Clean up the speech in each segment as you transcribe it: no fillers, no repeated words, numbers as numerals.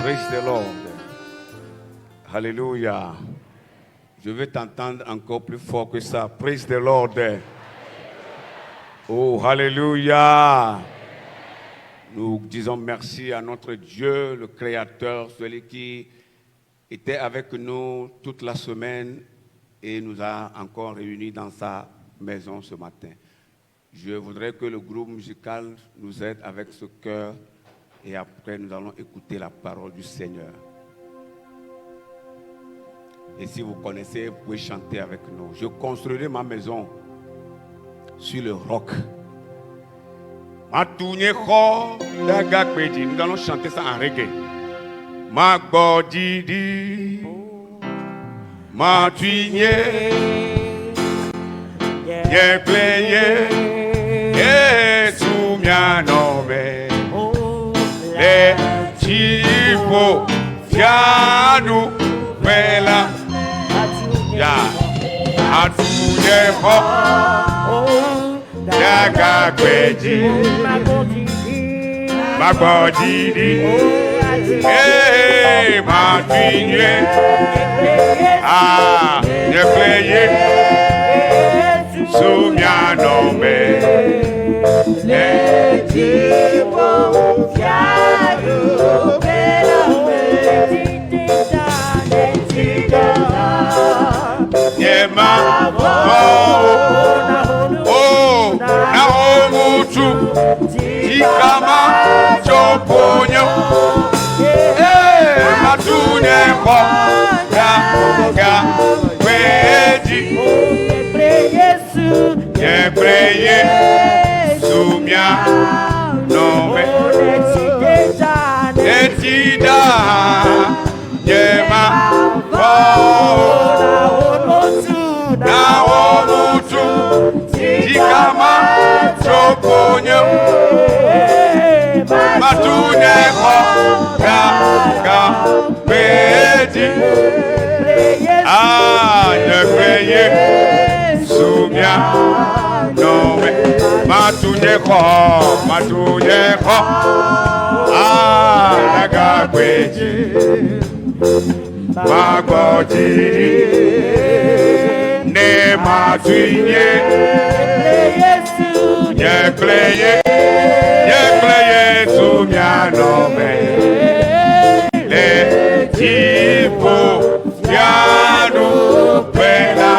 Praise the Lord. Alléluia. Je veux t'entendre encore plus fort que ça. Praise the Lord. Oh, Alléluia. Nous disons merci à notre Dieu, le Créateur, celui qui était avec nous toute la semaine et nous a encore réunis dans sa maison ce matin. Je voudrais que le groupe musical nous aide avec ce cœur et après nous allons écouter la parole du Seigneur. Et si vous connaissez, vous pouvez chanter avec nous. Je construirai ma maison sur le roc. Nous allons chanter ça en reggae. Ma godidi, ma tuigne, ye pleye, ye soumia nome, le tipo fiadu bella, ya atuye ho, ya gagweji, ma godidi. Hey, ma tuigne, ah, ne playez, soumia nome, le tipo fiadu Yema, oh, na omutu, ikama choponyo. Matune kwa ga weji ye preye sumia nome etida yema na omutu tikama choponyo matune kwa ga weji ah ne preye sumia nome matune kwa ah ga weji magoji ne matuye ye pleye sumia nome le tipo fiadu bella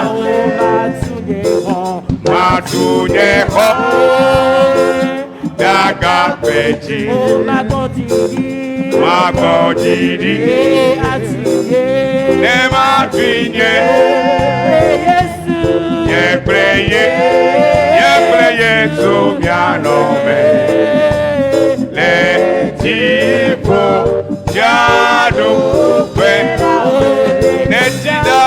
matunye ho daga peji magodidi ne matunye ye pleye sumia nome le tipo fiadu bella netida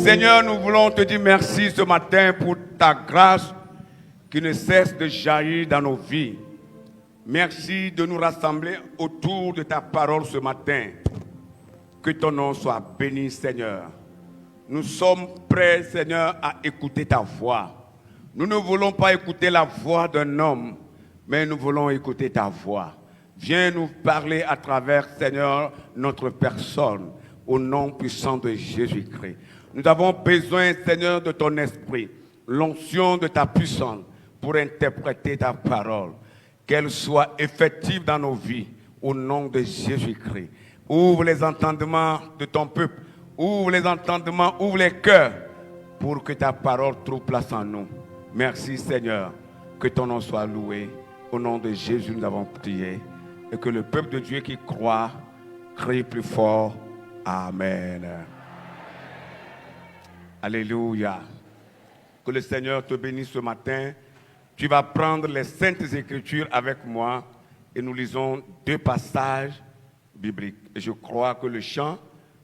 Seigneur, nous voulons te dire merci ce matin pour ta grâce qui ne cesse de jaillir dans nos vies. Merci de nous rassembler autour de ta parole ce matin. Que ton nom soit béni, Seigneur. Nous sommes prêts, Seigneur, à écouter ta voix. Nous ne voulons pas écouter la voix d'un homme, mais nous voulons écouter ta voix. Viens nous parler à travers, Seigneur, notre personne, au nom puissant de Jésus-Christ. Nous avons besoin, Seigneur, de ton esprit, l'onction de ta puissance pour interpréter ta parole. Qu'elle soit effective dans nos vies, au nom de Jésus-Christ. Ouvre les entendements de ton peuple ouvre les entendements, ouvre les cœurs pour que ta parole trouve place en nous. Merci Seigneur, que ton nom soit loué. Au nom de Jésus, nous avons prié. Et que le peuple de Dieu qui croit, crie plus fort. Amen. Alléluia. Que le Seigneur te bénisse ce matin. Tu vas prendre les Saintes Écritures avec moi et nous lisons 2 passages bibliques. Et je crois que le chant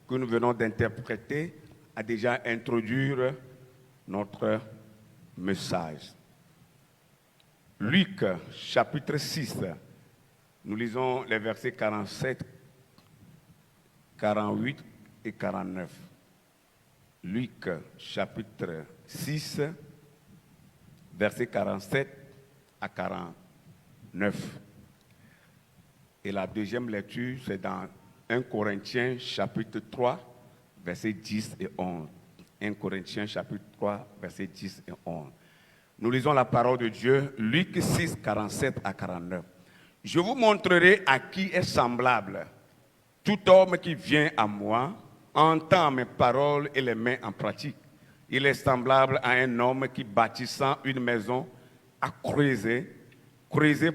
que nous venons d'interpréter a déjà introduit notre message. Luc, chapitre 6. Nous lisons les versets 47, 48 et 49. Luc, chapitre 6, versets 47 à 49. Et la deuxième lecture, c'est dans 1 Corinthiens, chapitre 3, versets 10 et 11. 1 Corinthiens, chapitre 3, versets 10 et 11. Nous lisons la parole de Dieu, Luc 6, 47 à 49. Je vous montrerai à qui est semblable tout homme qui vient à moi, entend mes paroles et les met en pratique. Il est semblable à un homme qui, bâtissant une maison, a creusé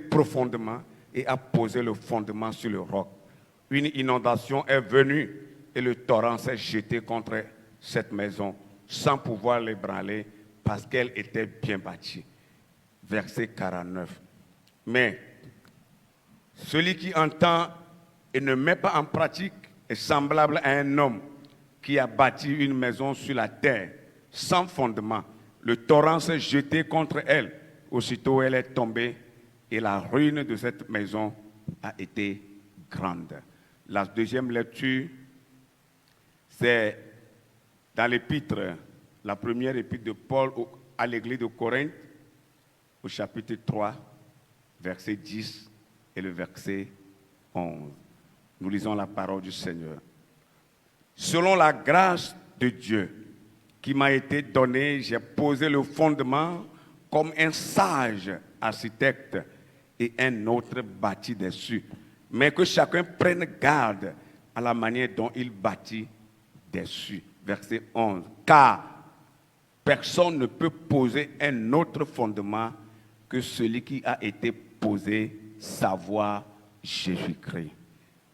profondément et a posé le fondement sur le roc. Une inondation est venue et le torrent s'est jeté contre cette maison sans pouvoir l'ébranler parce qu'elle était bien bâtie. Verset 49. Mais celui qui entend et ne met pas en pratique est semblable à un homme qui a bâti une maison sur la terre sans fondement. Le torrent s'est jeté contre elle. Aussitôt elle est tombée et la ruine de cette maison a été grande. La deuxième lecture, c'est dans l'épître, la première épître de Paul à l'église de Corinthe, au chapitre 3, verset 10 et le verset 11. Nous lisons la parole du Seigneur. Selon la grâce de Dieu qui m'a été donnée, j'ai posé le fondement comme un sage architecte et un autre bâtit dessus. Mais que chacun prenne garde à la manière dont il bâtit dessus. Verset 11. Car personne ne peut poser un autre fondement que celui qui a été posé, savoir Jésus-Christ.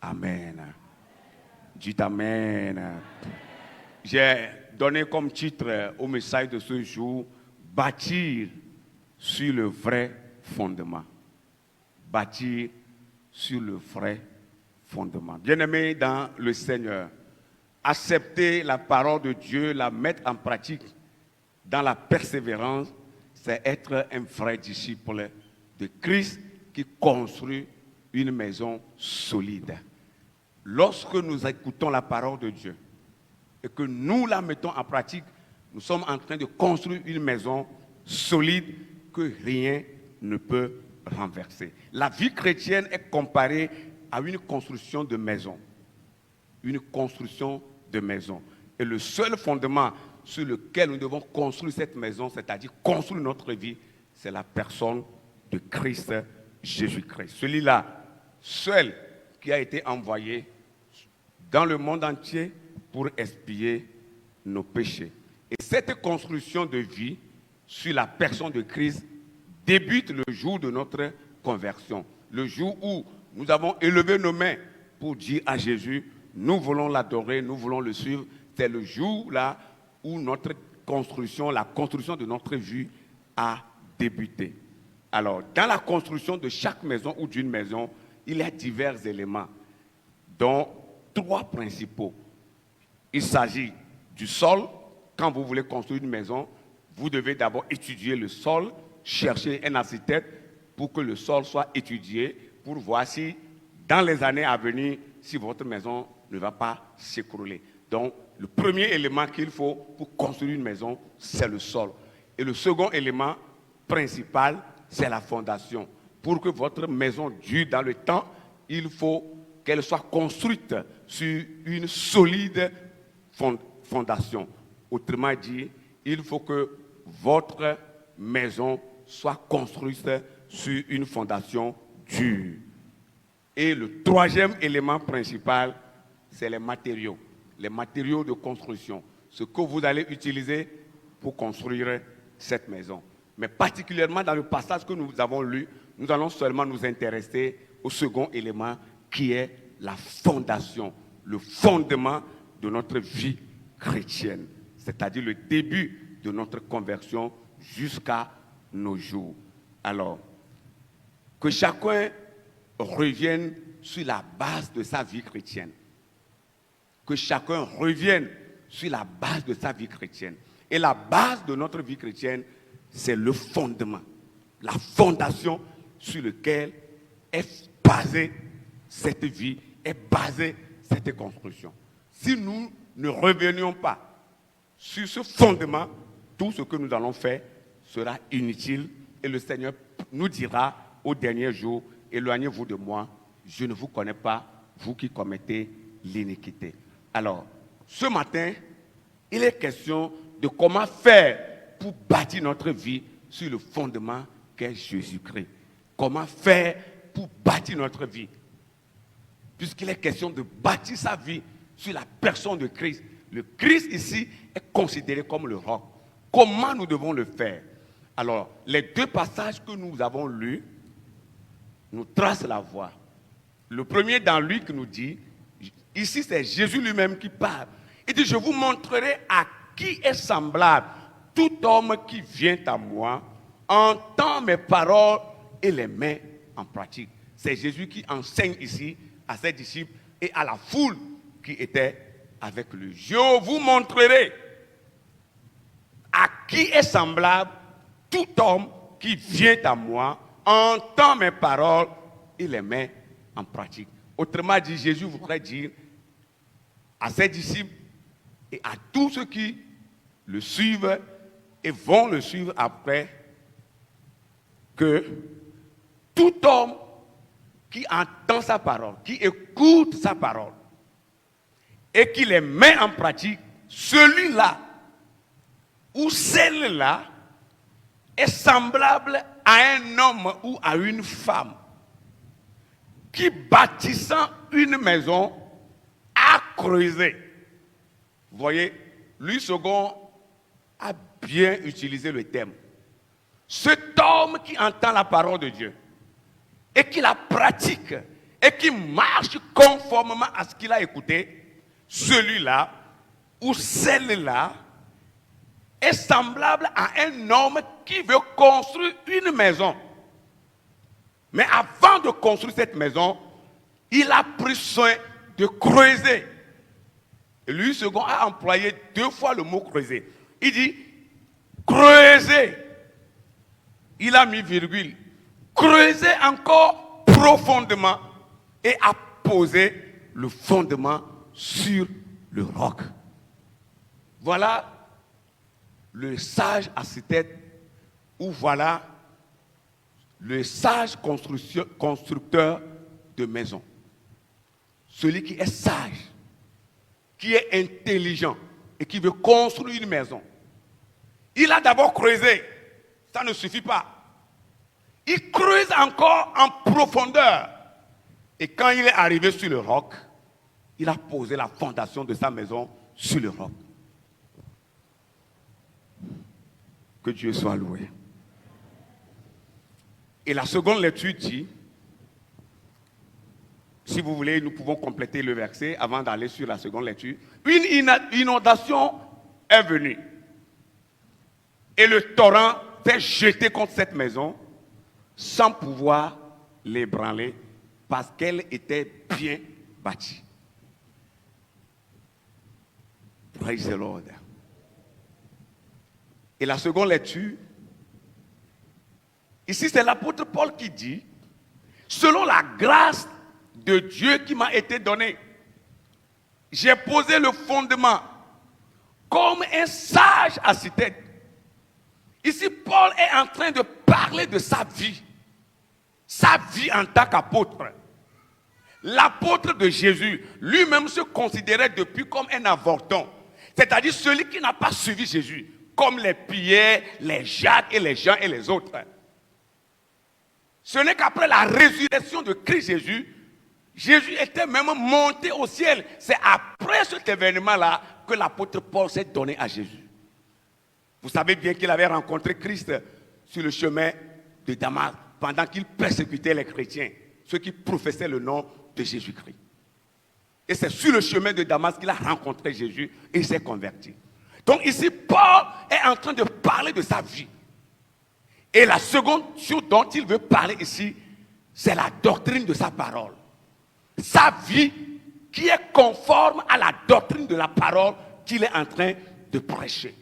Amen. Dites Amen. J'ai donné comme titre au message de ce jour, bâtir sur le vrai fondement. Bâtir sur le vrai fondement. Bien-aimés dans le Seigneur, accepter la parole de Dieu, la mettre en pratique dans la persévérance, c'est être un vrai disciple de Christ qui construit une maison solide. Lorsque nous écoutons la parole de Dieu et que nous la mettons en pratique, nous sommes en train de construire une maison solide que rien ne peut renverser. La vie chrétienne est comparée à une construction de maison. Une construction de maison. Et le seul fondement sur lequel nous devons construire cette maison, c'est-à-dire construire notre vie, c'est la personne de Christ Jésus-Christ. Celui-là, seul qui a été envoyé dans le monde entier pour expier nos péchés. Et cette construction de vie sur la personne de Christ débute le jour de notre conversion. Le jour où nous avons élevé nos mains pour dire à Jésus, nous voulons l'adorer, nous voulons le suivre. C'est le jour là où notre construction, la construction de notre vie a débuté. Alors, dans la construction de chaque maison ou d'une maison, il y a divers éléments, dont 3 principaux. Il s'agit du sol. Quand vous voulez construire une maison, vous devez d'abord étudier le sol, chercher un architecte pour que le sol soit étudié, pour voir si, dans les années à venir, si votre maison ne va pas s'écrouler. Donc, le premier élément qu'il faut pour construire une maison, c'est le sol. Et le second élément principal, c'est la fondation. Pour que votre maison dure dans le temps, il faut qu'elle soit construite sur une solide fondation. Autrement dit, il faut que votre maison soit construite sur une fondation dure. Et le troisième élément principal, c'est les matériaux. les matériaux de construction, ce que vous allez utiliser pour construire cette maison. Mais particulièrement dans le passage que nous avons lu, nous allons seulement nous intéresser au second élément qui est la fondation, le fondement de notre vie chrétienne, c'est-à-dire le début de notre conversion jusqu'à nos jours. Alors, que chacun revienne sur la base de sa vie chrétienne. Que chacun revienne sur la base de sa vie chrétienne. Et la base de notre vie chrétienne, c'est le fondement, la fondation sur laquelle est basée cette vie, est basée cette construction. Si nous ne revenions pas sur ce fondement, tout ce que nous allons faire sera inutile et le Seigneur nous dira au dernier jour, éloignez-vous de moi, je ne vous connais pas, vous qui commettez l'iniquité. Alors, ce matin, il est question de comment faire pour bâtir notre vie sur le fondement qu'est Jésus-Christ. Comment faire pour bâtir notre vie? Puisqu'il est question de bâtir sa vie sur la personne de Christ. Le Christ ici est considéré comme le roc. Comment nous devons le faire? Alors, les deux passages que nous avons lus nous tracent la voie. Le premier dans Luc nous dit, ici c'est Jésus lui-même qui parle. Il dit, je vous montrerai à qui est semblable tout homme qui vient à moi, entend mes paroles et les met en pratique. C'est Jésus qui enseigne ici à ses disciples et à la foule qui était avec lui. Je vous montrerai à qui est semblable tout homme qui vient à moi, entend mes paroles et les met en pratique. Autrement dit, Jésus voudrait dire à ses disciples et à tous ceux qui le suivent et vont le suivre après, que tout homme qui entend sa parole, qui écoute sa parole et qui les met en pratique, celui-là ou celle-là est semblable à un homme ou à une femme qui, bâtissant une maison, a creusé. Vous voyez, Louis II a bien utilisé le thème. Cet homme qui entend la parole de Dieu et qui la pratique et qui marche conformément à ce qu'il a écouté, celui-là ou celle-là est semblable à un homme qui veut construire une maison. Mais avant de construire cette maison, il a pris soin de creuser. Et Louis II a employé 2 fois le mot creuser. Il dit creuser. Il a mis virgule. Creuser encore profondément et a posé le fondement sur le roc. Voilà le sage architecte, ou voilà le sage constructeur de maison. Celui qui est sage, qui est intelligent et qui veut construire une maison. Il a d'abord creusé, ça ne suffit pas. Il creuse encore en profondeur. Et quand il est arrivé sur le roc, il a posé la fondation de sa maison sur le roc. Que Dieu soit loué. Et la seconde lecture dit, si vous voulez, nous pouvons compléter le verset avant d'aller sur la seconde lecture. Une inondation est venue. Et le torrent s'est jeté contre cette maison sans pouvoir l'ébranler parce qu'elle était bien bâtie. Praise the Lord. Et la seconde lecture, ici c'est l'apôtre Paul qui dit, selon la grâce de Dieu qui m'a été donnée, j'ai posé le fondement comme un sage architecte. Ici, Paul est en train de parler de sa vie en tant qu'apôtre. L'apôtre de Jésus, lui-même se considérait depuis comme un avorton, c'est-à-dire celui qui n'a pas suivi Jésus, comme les Pierre, les Jacques et les Jean et les autres. Ce n'est qu'après la résurrection de Christ Jésus, Jésus était même monté au ciel. C'est après après cet événement-là que l'apôtre Paul s'est donné à Jésus. Vous savez bien qu'il avait rencontré Christ sur le chemin de Damas pendant qu'il persécutait les chrétiens, ceux qui professaient le nom de Jésus-Christ. Et c'est sur le chemin de Damas qu'il a rencontré Jésus et il s'est converti. Donc ici, Paul est en train de parler de sa vie. Et la seconde chose dont il veut parler ici, c'est la doctrine de sa parole. Sa vie qui est conforme à la doctrine de la parole qu'il est en train de prêcher.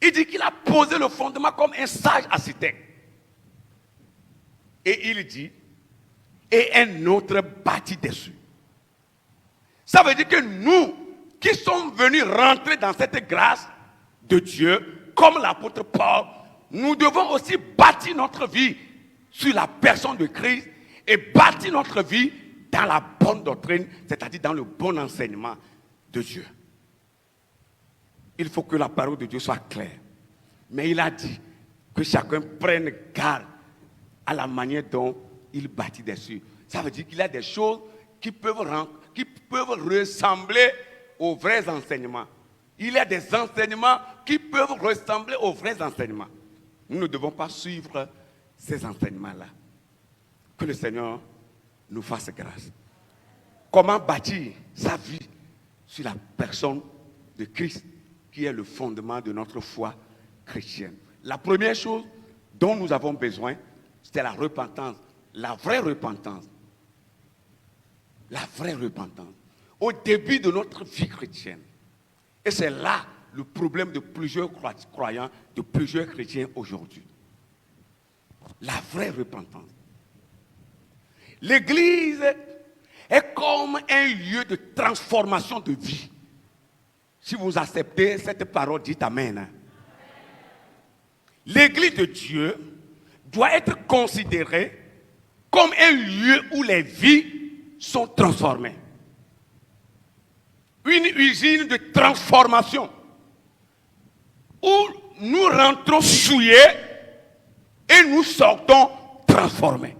Il dit qu'il a posé le fondement comme un sage architecte. Et il dit, et un autre bâtit dessus. Ça veut dire que nous, qui sommes venus rentrer dans cette grâce de Dieu, comme l'apôtre Paul, nous devons aussi bâtir notre vie sur la personne de Christ et bâtir notre vie dans la bonne doctrine, c'est-à-dire dans le bon enseignement de Dieu. Il faut que la parole de Dieu soit claire. Mais il a dit que chacun prenne garde à la manière dont il bâtit dessus. Ça veut dire qu'il y a des choses qui peuvent ressembler aux vrais enseignements. Il y a des enseignements qui peuvent ressembler aux vrais enseignements. Nous ne devons pas suivre ces enseignements-là. Que le Seigneur nous fasse grâce. Comment bâtir sa vie sur la personne de Christ, qui est le fondement de notre foi chrétienne. La première chose dont nous avons besoin, c'est la repentance, la vraie repentance. La vraie repentance. Au début de notre vie chrétienne. Et c'est là le problème de plusieurs croyants, de plusieurs chrétiens aujourd'hui. La vraie repentance. L'Église est comme un lieu de transformation de vie. Si vous acceptez cette parole, dites Amen. L'Église de Dieu doit être considérée comme un lieu où les vies sont transformées. Une usine de transformation où nous rentrons souillés et nous sortons transformés.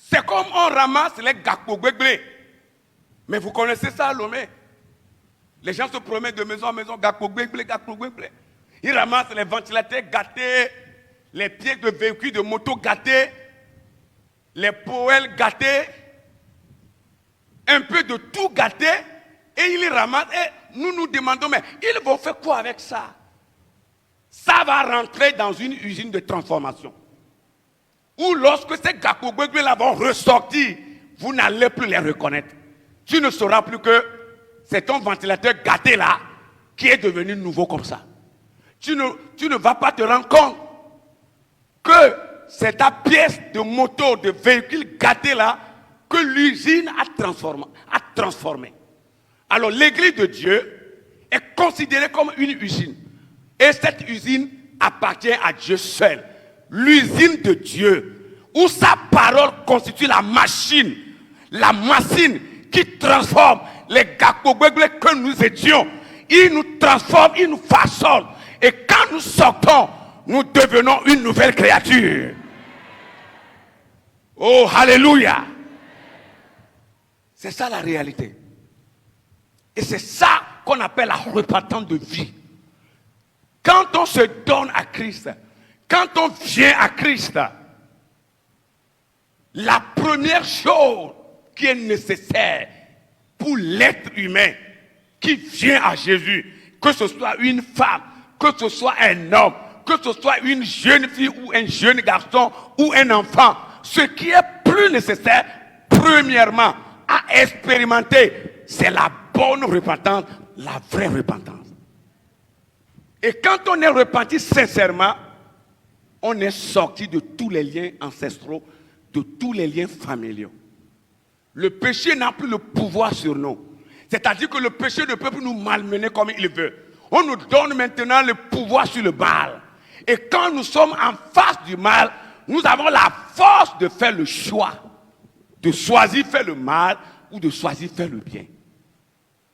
C'est comme on ramasse les gakpo gbegle. Mais vous connaissez ça à Lomé. Les gens se promènent de maison en maison, gakpo gbegle, gakpo gbegle. Ils ramassent les ventilateurs gâtés, les pieds de véhicules de moto gâtés, les poêles gâtés, un peu de tout gâté, et ils les ramassent. Et nous nous demandons, mais ils vont faire quoi avec ça? Ça va rentrer dans une usine de transformation. Ou lorsque ces gakogwegwe-là vont ressortir, vous n'allez plus les reconnaître. Tu ne sauras plus que c'est ton ventilateur gâté là qui est devenu nouveau comme ça. Tu ne vas pas te rendre compte que c'est ta pièce de moto, de véhicule gâté là que l'usine a transformé. Alors l'église de Dieu est considérée comme une usine. Et cette usine appartient à Dieu seul. L'usine de Dieu, où sa parole constitue la machine qui transforme les gakogwegwe que nous étions. Il nous transforme, il nous façonne. Et quand nous sortons, nous devenons une nouvelle créature. Oh, alléluia! C'est ça la réalité. Et c'est ça qu'on appelle la repentance de vie. Quand on se donne à Christ, quand on vient à Christ, la première chose qui est nécessaire pour l'être humain qui vient à Jésus, que ce soit une femme, que ce soit un homme, que ce soit une jeune fille ou un jeune garçon ou un enfant, ce qui est plus nécessaire, premièrement, à expérimenter, c'est la bonne repentance, la vraie repentance. Et quand on est repenti sincèrement, on est sorti de tous les liens ancestraux, de tous les liens familiaux. Le péché n'a plus le pouvoir sur nous. C'est-à-dire que le péché ne peut plus nous malmener comme il veut. On nous donne maintenant le pouvoir sur le mal. Et quand nous sommes en face du mal, nous avons la force de faire le choix. De choisir faire le mal ou de choisir faire le bien.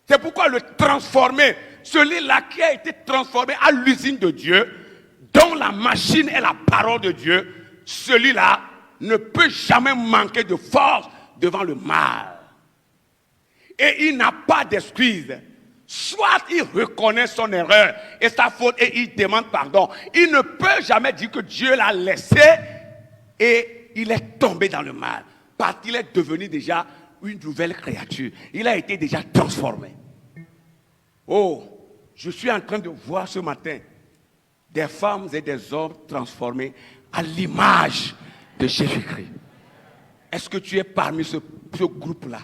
C'est pourquoi le transformer, celui-là qui a été transformé à l'usine de Dieu, dont la machine est la parole de Dieu, celui-là ne peut jamais manquer de force devant le mal. et il n'a pas d'excuse. Soit il reconnaît son erreur et sa faute et il demande pardon. Il ne peut jamais dire que Dieu l'a laissé et il est tombé dans le mal. Parce qu'il est devenu déjà une nouvelle créature. Il a été déjà transformé. Oh, je suis en train de voir ce matin des femmes et des hommes transformés à l'image de Jésus-Christ. Est-ce que tu es parmi ce groupe-là?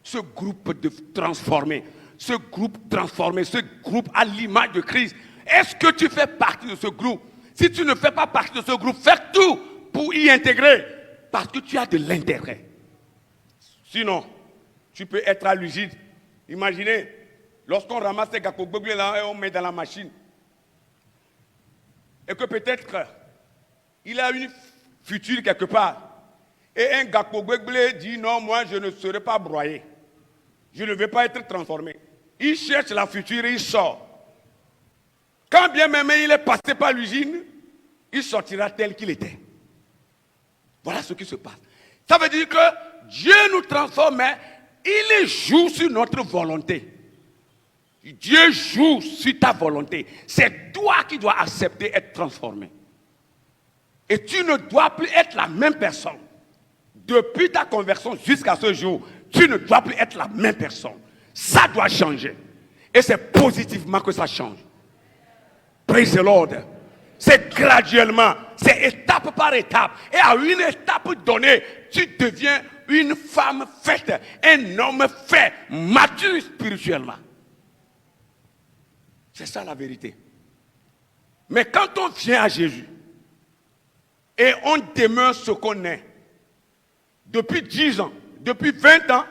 Ce groupe de transformés, ce groupe transformé, ce groupe à l'image de Christ. Est-ce que tu fais partie de ce groupe? Si tu ne fais pas partie de ce groupe, fais tout pour y intégrer. Parce que tu as de l'intérêt. Sinon, tu peux être à l'usine. Imaginez, lorsqu'on ramasse ces gakogbegle là et on met dans la machine, et que peut-être il a une future quelque part, et un gakogbegle dit non, moi je ne serai pas broyé. Je ne vais pas être transformé. Il cherche la future et il sort. Quand bien même il est passé par l'usine, il sortira tel qu'il était. Voilà ce qui se passe. Ça veut dire que Dieu nous transforme, mais il joue sur notre volonté. Dieu joue sur ta volonté. C'est toi qui dois accepter être transformé. Et tu ne dois plus être la même personne. Depuis ta conversion jusqu'à ce jour, tu ne dois plus être la même personne. Ça doit changer. Et c'est positivement que ça change. Praise the Lord. C'est graduellement, c'est étape par étape. Et à une étape donnée, tu deviens une femme faite, un homme fait, mature spirituellement. C'est ça la vérité. Mais quand on vient à Jésus et on demeure ce qu'on est, depuis 10 ans, depuis 20 ans,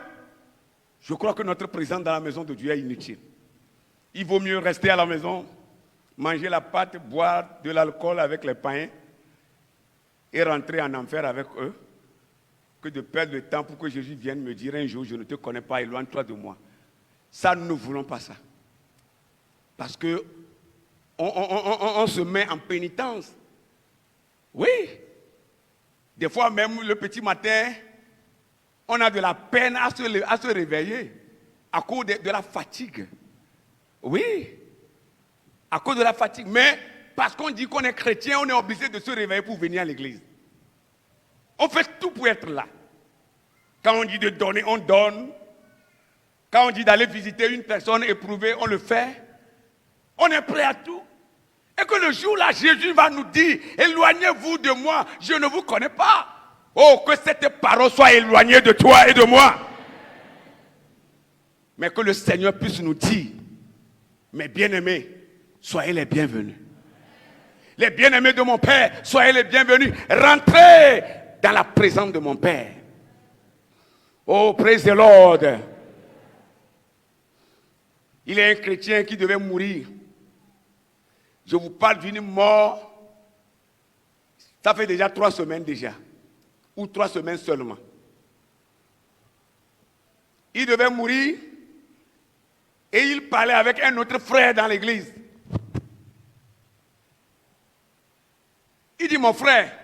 je crois que notre présence dans la maison de Dieu est inutile. Il vaut mieux rester à la maison, manger la pâte, boire de l'alcool avec les païens et rentrer en enfer avec eux, que de perdre le temps pour que Jésus vienne me dire un jour, je ne te connais pas, éloigne-toi de moi. Ça, nous ne voulons pas ça. Parce que on se met en pénitence. Oui. Des fois même le petit matin, on a de la peine à se réveiller à cause de la fatigue. Oui. À cause de la fatigue. Mais parce qu'on dit qu'on est chrétien, on est obligé de se réveiller pour venir à l'église. On fait tout pour être là. Quand on dit de donner, on donne. Quand on dit d'aller visiter une personne éprouvée, on le fait. On est prêt à tout. Et que le jour là, Jésus va nous dire, éloignez-vous de moi, je ne vous connais pas. Oh, que cette parole soit éloignée de toi et de moi. Mais que le Seigneur puisse nous dire, mes bien-aimés, soyez les bienvenus. Les bien-aimés de mon Père, soyez les bienvenus. Rentrez dans la présence de mon Père. Oh, praise the Lord. Il est un chrétien qui devait mourir. Je vous parle d'une mort. Ça fait déjà 3 semaines déjà. Ou 3 semaines seulement. Il devait mourir. Et il parlait avec un autre frère dans l'église. Il dit, mon frère,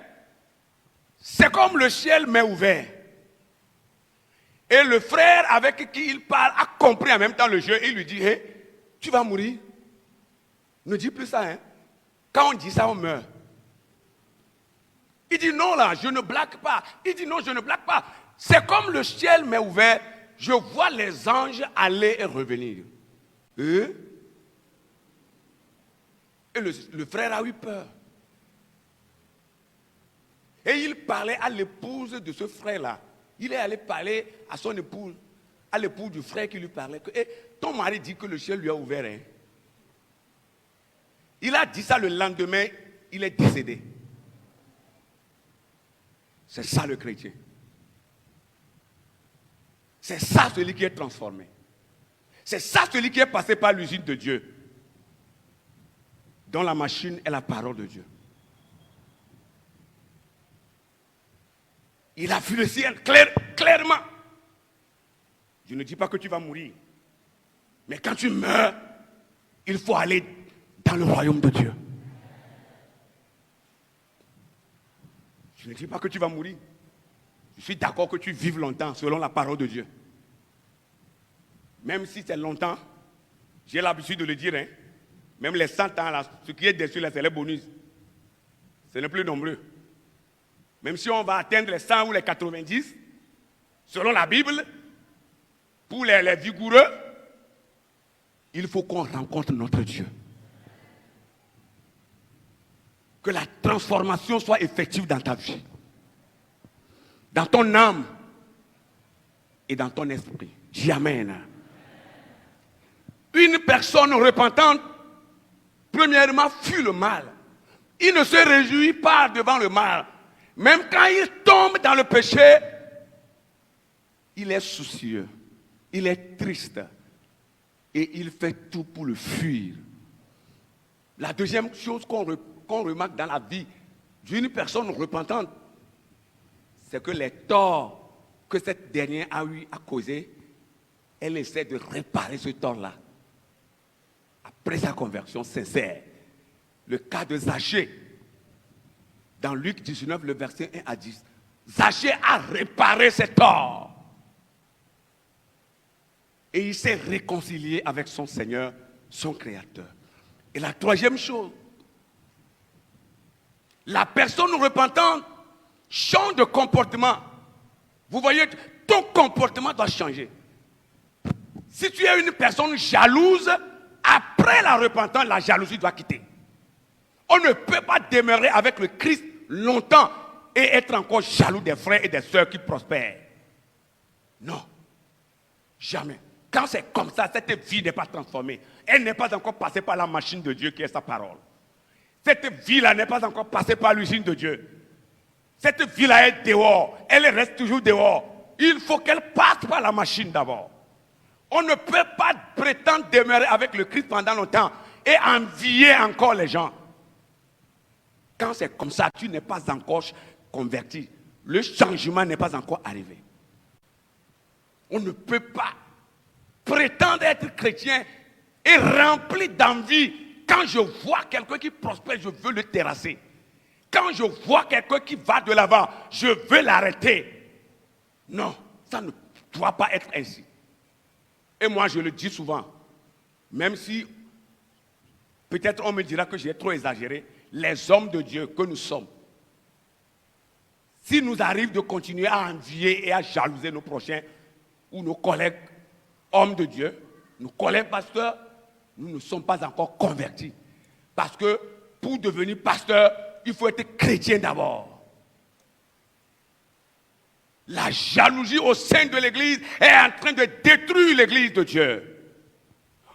c'est comme le ciel m'est ouvert. Et le frère avec qui il parle a compris en même temps le jeu. Il lui dit, hey, tu vas mourir. Ne dis plus ça, hein. Quand on dit ça, on meurt. Il dit, non là, je ne blague pas. Il dit, non, je ne blague pas. C'est comme le ciel m'est ouvert. Je vois les anges aller et revenir. Et le frère a eu peur. Et il parlait à l'épouse de ce frère-là. Il est allé parler à son épouse, à l'épouse du frère qui lui parlait. Que, hey, ton mari dit que le ciel lui a ouvert. Hein. Il a dit ça le lendemain, il est décédé. C'est ça le chrétien. C'est ça celui qui est transformé. C'est ça celui qui est passé par l'usine de Dieu. Dont la machine est la parole de Dieu. Il a vu le ciel clairement. Je ne dis pas que tu vas mourir. Mais quand tu meurs, il faut aller dans le royaume de Dieu. Je ne dis pas que tu vas mourir. Je suis d'accord que tu vives longtemps selon la parole de Dieu. même si c'est longtemps, j'ai l'habitude de le dire, hein, même les 100 ans, là, ce qui est dessus, là, c'est les bonus. Ce n'est plus nombreux. Même si on va atteindre les 100 ou les 90, selon la Bible, pour les vigoureux, il faut qu'on rencontre notre Dieu. Que la transformation soit effective dans ta vie, dans ton âme et dans ton esprit. Dis Amen. Une personne repentante, premièrement, fuit le mal. Il ne se réjouit pas devant le mal. Même quand il tombe dans le péché, il est soucieux, il est triste et il fait tout pour le fuir. La deuxième chose qu'on remarque dans la vie d'une personne repentante, c'est que les torts que cette dernière a eu à causer, elle essaie de réparer ce tort-là. Après sa conversion sincère, le cas de Zachée, dans Luc 19, le verset 1 à 10, Zachée a réparé ses torts. Et il s'est réconcilié avec son Seigneur, son Créateur. Et la troisième chose, la personne repentante change de comportement. Vous voyez, ton comportement doit changer. Si tu es une personne jalouse, après la repentance, la jalousie doit quitter. On ne peut pas demeurer avec le Christ longtemps et être encore jaloux des frères et des sœurs qui prospèrent. Non, jamais. Quand c'est comme ça, cette vie n'est pas transformée. Elle n'est pas encore passée par la machine de Dieu qui est sa parole. Cette vie-là n'est pas encore passée par l'usine de Dieu. Cette vie-là est dehors. Elle reste toujours dehors. Il faut qu'elle passe par la machine d'abord. On ne peut pas prétendre demeurer avec le Christ pendant longtemps et envier encore les gens. Quand c'est comme ça, tu n'es pas encore converti. Le changement n'est pas encore arrivé. On ne peut pas prétendre être chrétien et rempli d'envie. Quand je vois quelqu'un qui prospère, je veux le terrasser. Quand je vois quelqu'un qui va de l'avant, je veux l'arrêter. Non, ça ne doit pas être ainsi. Et moi, je le dis souvent, même si peut-être on me dira que j'ai trop exagéré, les hommes de Dieu que nous sommes, s'il nous arrive de continuer à envier et à jalouser nos prochains ou nos collègues hommes de Dieu, nos collègues pasteurs, nous ne sommes pas encore convertis. Parce que pour devenir pasteur, il faut être chrétien d'abord. La jalousie au sein de l'église est en train de détruire l'église de Dieu.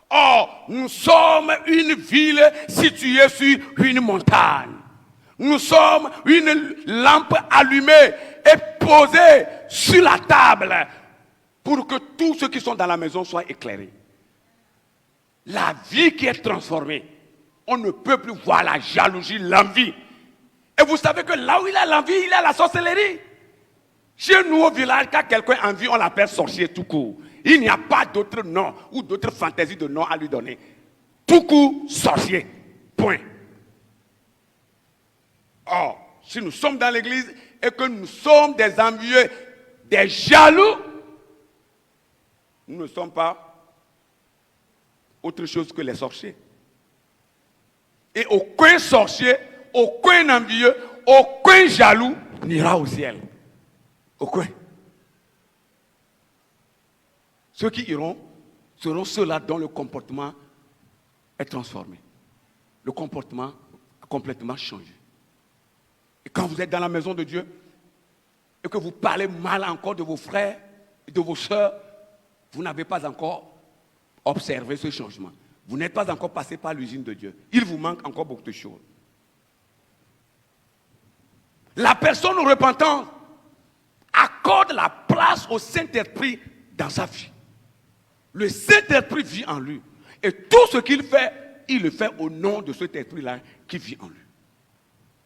Or, nous sommes une ville située sur une montagne. Nous sommes une lampe allumée et posée sur la table pour que tous ceux qui sont dans la maison soient éclairés. La vie qui est transformée, on ne peut plus voir la jalousie, l'envie. Et vous savez que là où il y a l'envie, il y a la sorcellerie. Chez nous au village, quand quelqu'un a envie, on l'appelle sorcier tout court. Il n'y a pas d'autre nom ou d'autre fantaisie de nom à lui donner. Tout court, sorcier. Point. Or, si nous sommes dans l'église et que nous sommes des envieux, des jaloux, nous ne sommes pas autre chose que les sorciers. Et aucun sorcier, aucun envieux, aucun jaloux n'ira au ciel. Aucun. Ceux qui iront seront ceux-là dont le comportement est transformé. Le comportement a complètement changé. Et quand vous êtes dans la maison de Dieu et que vous parlez mal encore de vos frères et de vos sœurs, vous n'avez pas encore observé ce changement. Vous n'êtes pas encore passé par l'usine de Dieu. Il vous manque encore beaucoup de choses. La personne repentante accorde la place au Saint-Esprit dans sa vie. Le Saint-Esprit vit en lui. Et tout ce qu'il fait, il le fait au nom de cet esprit-là qui vit en lui.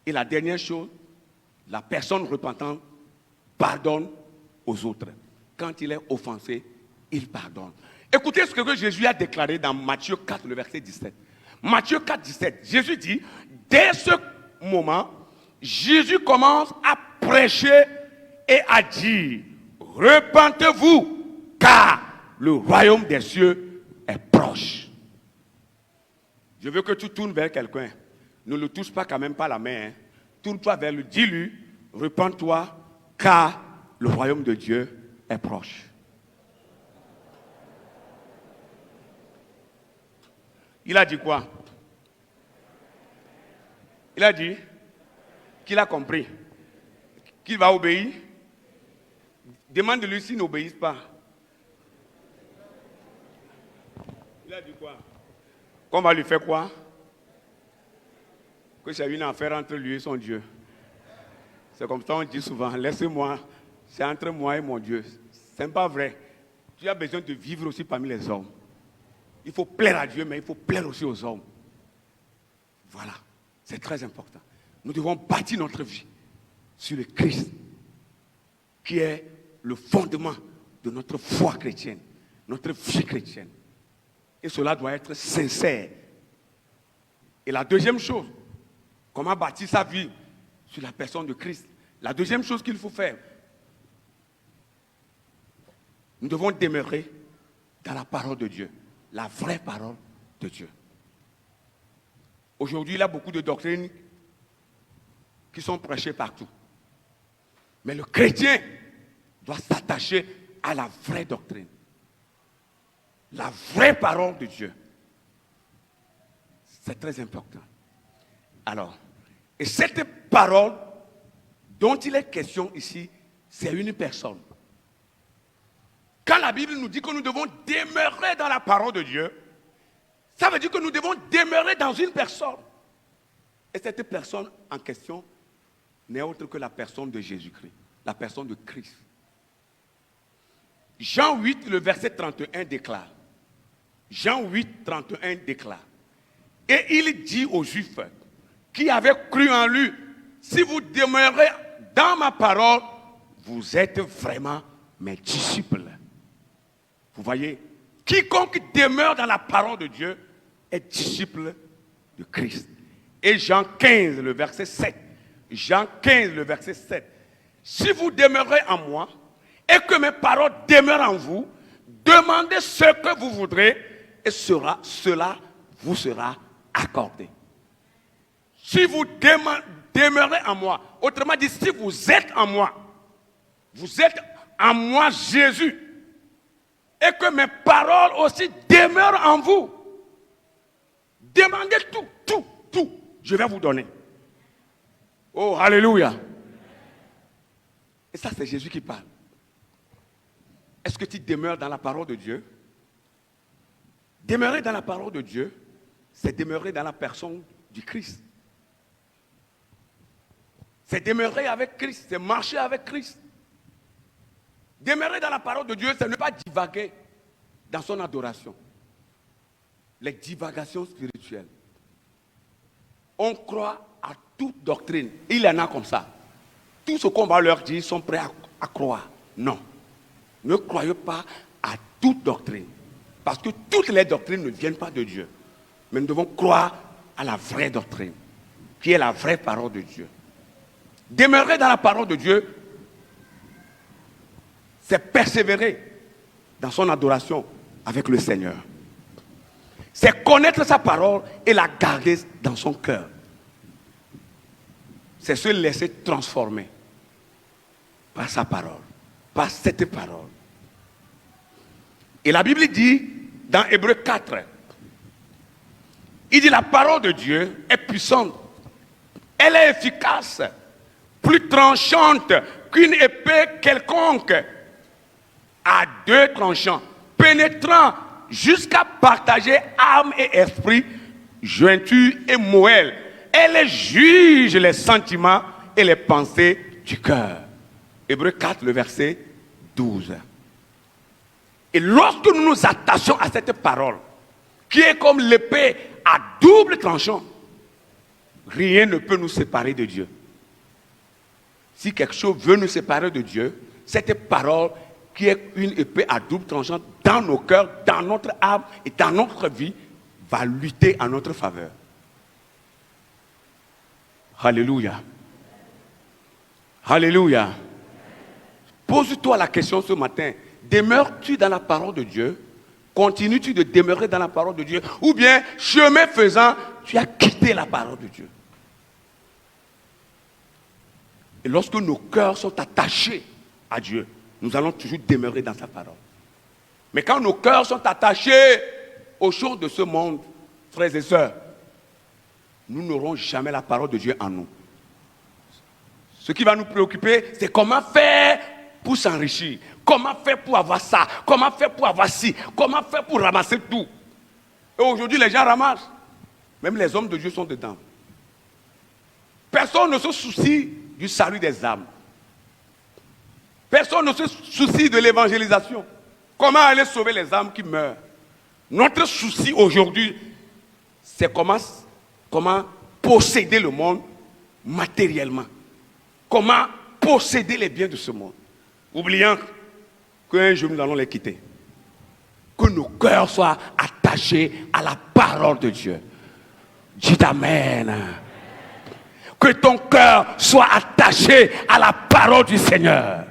Et la dernière chose, la personne repentante pardonne aux autres. Quand il est offensé, il pardonne. Écoutez ce que Jésus a déclaré dans Matthieu 4, le verset 17. Matthieu 4, 17, Jésus dit, dès ce moment, Jésus commence à prêcher et à dire, repentez-vous, car le royaume des cieux est proche. Je veux que tu tournes vers quelqu'un. Ne le touche pas quand même pas la main. Hein. Tourne-toi vers lui, dis-lui, repens-toi, car le royaume de Dieu est proche. Il a dit quoi? Il a dit qu'il a compris, qu'il va obéir. Demande-lui s'il n'obéisse pas. Il a dit quoi? Qu'on va lui faire quoi? Que c'est une affaire entre lui et son Dieu. C'est comme ça on dit souvent, laissez-moi, c'est entre moi et mon Dieu. Ce n'est pas vrai. Tu as besoin de vivre aussi parmi les hommes. Il faut plaire à Dieu, mais il faut plaire aussi aux hommes. Voilà, c'est très important. Nous devons bâtir notre vie sur le Christ, qui est le fondement de notre foi chrétienne, notre vie chrétienne. Et cela doit être sincère. Et la deuxième chose, comment bâtir sa vie sur la personne de Christ? La deuxième chose qu'il faut faire, nous devons demeurer dans la parole de Dieu, la vraie parole de Dieu. Aujourd'hui, il y a beaucoup de doctrines qui sont prêchées partout. Mais le chrétien doit s'attacher à la vraie doctrine, la vraie parole de Dieu. C'est très important. Alors, et cette parole dont il est question ici, c'est une personne. Quand la Bible nous dit que nous devons demeurer dans la parole de Dieu, ça veut dire que nous devons demeurer dans une personne. Et cette personne en question n'est autre que la personne de Jésus-Christ, la personne de Christ. Jean 8, le verset 31 déclare. Jean 8, 31 déclare. Et il dit aux Juifs qui avaient cru en lui, si vous demeurez dans ma parole, vous êtes vraiment mes disciples. Vous voyez, quiconque demeure dans la parole de Dieu est disciple de Christ. Et Jean 15, le verset 7. Jean 15, le verset 7. Si vous demeurez en moi et que mes paroles demeurent en vous, demandez ce que vous voudrez et cela vous sera accordé. Si vous demeurez en moi, autrement dit, si vous êtes en moi Jésus, et que mes paroles aussi demeurent en vous, demandez tout, je vais vous donner. Oh, alléluia. Et ça, c'est Jésus qui parle. Est-ce que tu demeures dans la parole de Dieu? Demeurer dans la parole de Dieu, c'est demeurer dans la personne du Christ. C'est demeurer avec Christ, c'est marcher avec Christ. Demeurer dans la parole de Dieu, c'est ne pas divaguer dans son adoration. Les divagations spirituelles. On croit à toute doctrine. Il y en a comme ça. Tout ce qu'on va leur dire, ils sont prêts à croire. Non. Ne croyez pas à toute doctrine. Parce que toutes les doctrines ne viennent pas de Dieu. Mais nous devons croire à la vraie doctrine, qui est la vraie parole de Dieu. Demeurer dans la parole de Dieu, c'est persévérer dans son adoration avec le Seigneur. C'est connaître sa parole et la garder dans son cœur. C'est se laisser transformer par sa parole, par cette parole. Et la Bible dit, dans Hébreux 4, il dit la parole de Dieu est puissante, elle est efficace, plus tranchante qu'une épée quelconque, à deux tranchants, pénétrant jusqu'à partager âme et esprit, jointure et moelle. Elle juge les sentiments et les pensées du cœur. Hébreux 4, le verset 12. Et lorsque nous nous attachons à cette parole, qui est comme l'épée à double tranchant, rien ne peut nous séparer de Dieu. Si quelque chose veut nous séparer de Dieu, cette parole qui est une épée à double tranchant dans nos cœurs, dans notre âme et dans notre vie, va lutter en notre faveur. Alléluia. Alléluia. Pose-toi la question ce matin. demeures-tu dans la parole de Dieu? Continues-tu de demeurer dans la parole de Dieu? Ou bien, chemin faisant, tu as quitté la parole de Dieu? Et lorsque nos cœurs sont attachés à Dieu, nous allons toujours demeurer dans sa parole. Mais quand nos cœurs sont attachés aux choses de ce monde, frères et sœurs, nous n'aurons jamais la parole de Dieu en nous. Ce qui va nous préoccuper, c'est comment faire pour s'enrichir, comment faire pour avoir ça, comment faire pour avoir ci, comment faire pour ramasser tout. Et aujourd'hui, les gens ramassent. Même les hommes de Dieu sont dedans. Personne ne se soucie du salut des âmes. Personne ne se soucie de l'évangélisation. Comment aller sauver les âmes qui meurent? Notre souci aujourd'hui, c'est comment posséder le monde matériellement. Comment posséder les biens de ce monde. Oubliant qu'un jour nous allons les quitter. Que nos cœurs soient attachés à la parole de Dieu. Dites Amen. Que ton cœur soit attaché à la parole du Seigneur.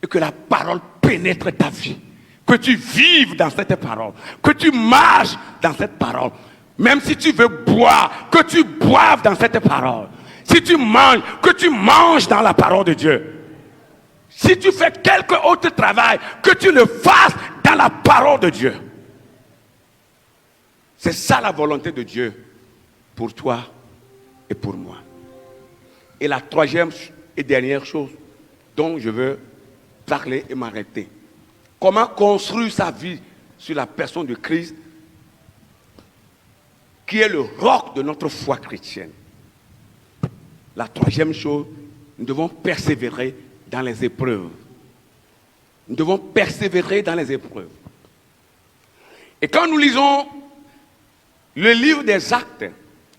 Et que la parole pénètre ta vie. Que tu vives dans cette parole. Que tu marches dans cette parole. Même si tu veux boire, que tu boives dans cette parole. Si tu manges, que tu manges dans la parole de Dieu. Si tu fais quelque autre travail, que tu le fasses dans la parole de Dieu. C'est ça la volonté de Dieu pour toi et pour moi. Et la troisième et dernière chose dont je veux parler et m'arrêter. Comment construire sa vie sur la personne de Christ, qui est le roc de notre foi chrétienne. La troisième chose, nous devons persévérer dans les épreuves. Nous devons persévérer dans les épreuves. Et quand nous lisons le livre des Actes,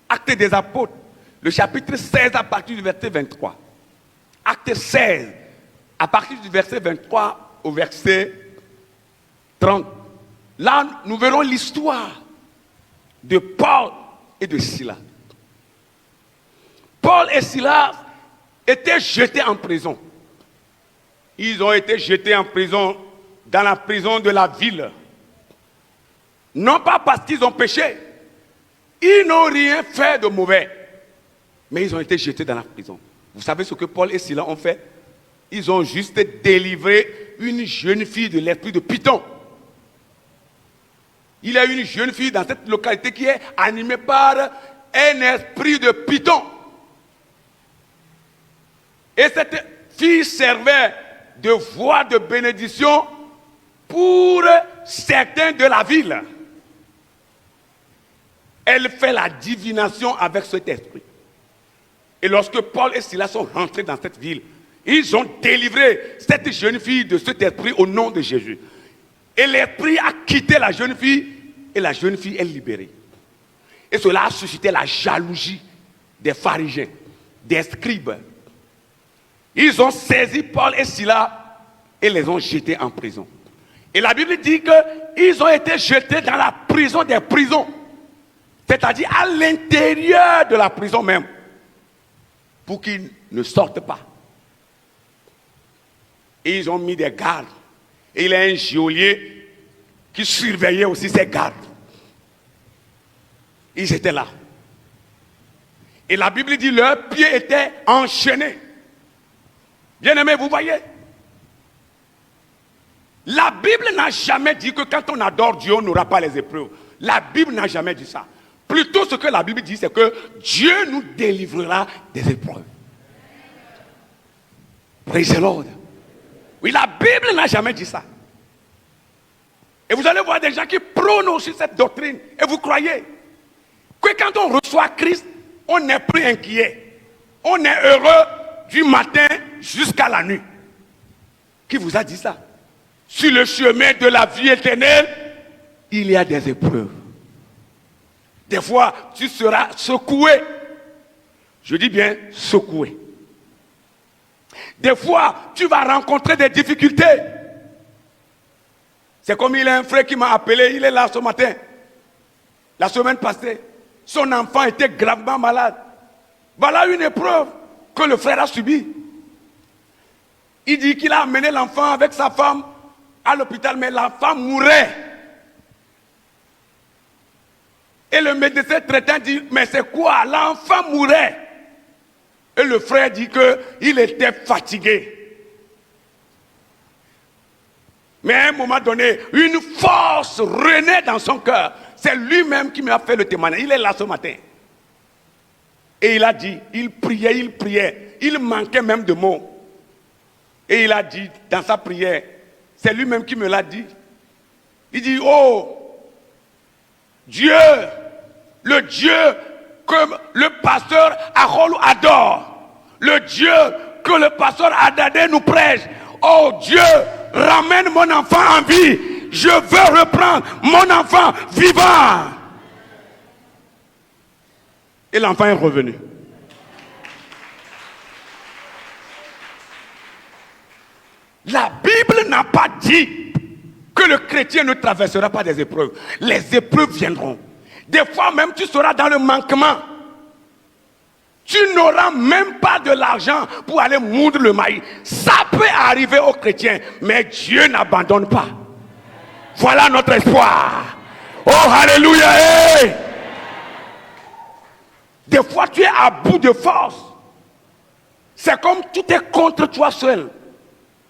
Actes des Apôtres, le chapitre 16 à partir du verset 23. Acte 16, à partir du verset 23 au verset 30. Là, nous verrons l'histoire de Paul et de Silas. Paul et Silas étaient jetés en prison. Ils ont été jetés en prison, dans la prison de la ville. Non pas parce qu'ils ont péché. Ils n'ont rien fait de mauvais. Mais ils ont été jetés dans la prison. Vous savez ce que Paul et Silas ont fait? Ils ont juste délivré une jeune fille de l'esprit de Python. Il y a une jeune fille dans cette localité qui est animée par un esprit de Python. Et cette fille servait de voix de bénédiction pour certains de la ville. Elle fait la divination avec cet esprit. Et lorsque Paul et Silas sont rentrés dans cette ville, ils ont délivré cette jeune fille de cet esprit au nom de Jésus. Et l'esprit a quitté la jeune fille et la jeune fille est libérée. Et cela a suscité la jalousie des pharisiens, des scribes. Ils ont saisi Paul et Silas et les ont jetés en prison. Et la Bible dit qu'ils ont été jetés dans la prison des prisons. C'est-à-dire à l'intérieur de la prison même. Pour qu'ils ne sortent pas. Et ils ont mis des gardes. Et il y a un geôlier qui surveillait aussi ces gardes. Ils étaient là. Et la Bible dit que leurs pieds étaient enchaînés. Bien-aimés, vous voyez? La Bible n'a jamais dit que quand on adore Dieu, on n'aura pas les épreuves. La Bible n'a jamais dit ça. Plutôt ce que la Bible dit, c'est que Dieu nous délivrera des épreuves. Praise the Lord. Oui, la Bible n'a jamais dit ça. Et vous allez voir des gens qui prônent aussi cette doctrine. Et vous croyez que quand on reçoit Christ, on n'est plus inquiet. On est heureux du matin jusqu'à la nuit. Qui vous a dit ça? Sur le chemin de la vie éternelle, il y a des épreuves. Des fois, tu seras secoué. Je dis bien secoué. Des fois, tu vas rencontrer des difficultés. C'est comme il y a un frère qui m'a appelé, il est là ce matin. La semaine passée, son enfant était gravement malade. Voilà une épreuve que le frère a subie. Il dit qu'il a amené l'enfant avec sa femme à l'hôpital, mais la femme mourait. Et le médecin traitant dit, mais c'est quoi? L'enfant mourait. Et le frère dit qu'il était fatigué. Mais à un moment donné, une force renaît dans son cœur. C'est lui-même qui m'a fait le témoignage. Il est là ce matin. Et il a dit, il priait. Il manquait même de mots. Et il a dit dans sa prière, c'est lui-même qui me l'a dit. Il dit, oh, Dieu, le Dieu que le pasteur Arol adore, le Dieu que le pasteur Adadé nous prêche, oh Dieu, ramène mon enfant en vie. Je veux reprendre mon enfant vivant. Et l'enfant est revenu. La Bible n'a pas dit que le chrétien ne traversera pas des épreuves. Les épreuves viendront. Des fois même tu seras dans le manquement. Tu n'auras même pas de l'argent pour aller moudre le maïs. Ça peut arriver aux chrétiens, mais Dieu n'abandonne pas. Voilà notre espoir. Oh, alléluia. Hey! Des fois, tu es à bout de force. C'est comme tout est contre toi seul.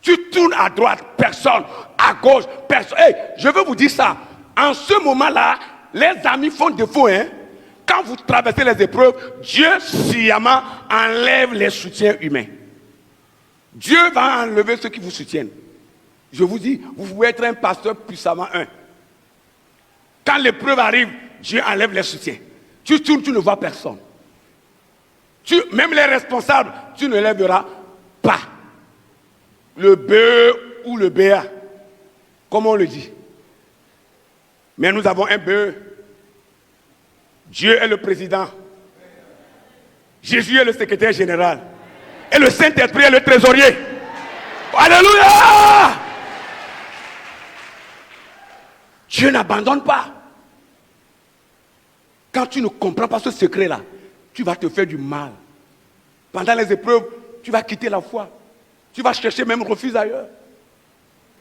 Tu tournes à droite, personne. À gauche, personne. Hey, je veux vous dire ça. En ce moment-là, les amis font défaut, hein. Quand vous traversez les épreuves, Dieu sciemment enlève les soutiens humains. Dieu va enlever ceux qui vous soutiennent. Je vous dis, vous pouvez être un pasteur puissamment un. Quand l'épreuve arrive, Dieu enlève les soutiens. Tu tournes, tu ne vois personne. Même les responsables, tu ne les verras pas. Le BE ou le BA, comme on le dit. Mais nous avons un BE. Dieu est le président. Jésus est le secrétaire général. Et le Saint-Esprit est le trésorier. Alléluia! Dieu n'abandonne pas. Quand tu ne comprends pas ce secret-là, tu vas te faire du mal. Pendant les épreuves, tu vas quitter la foi. Tu vas chercher même refuge ailleurs.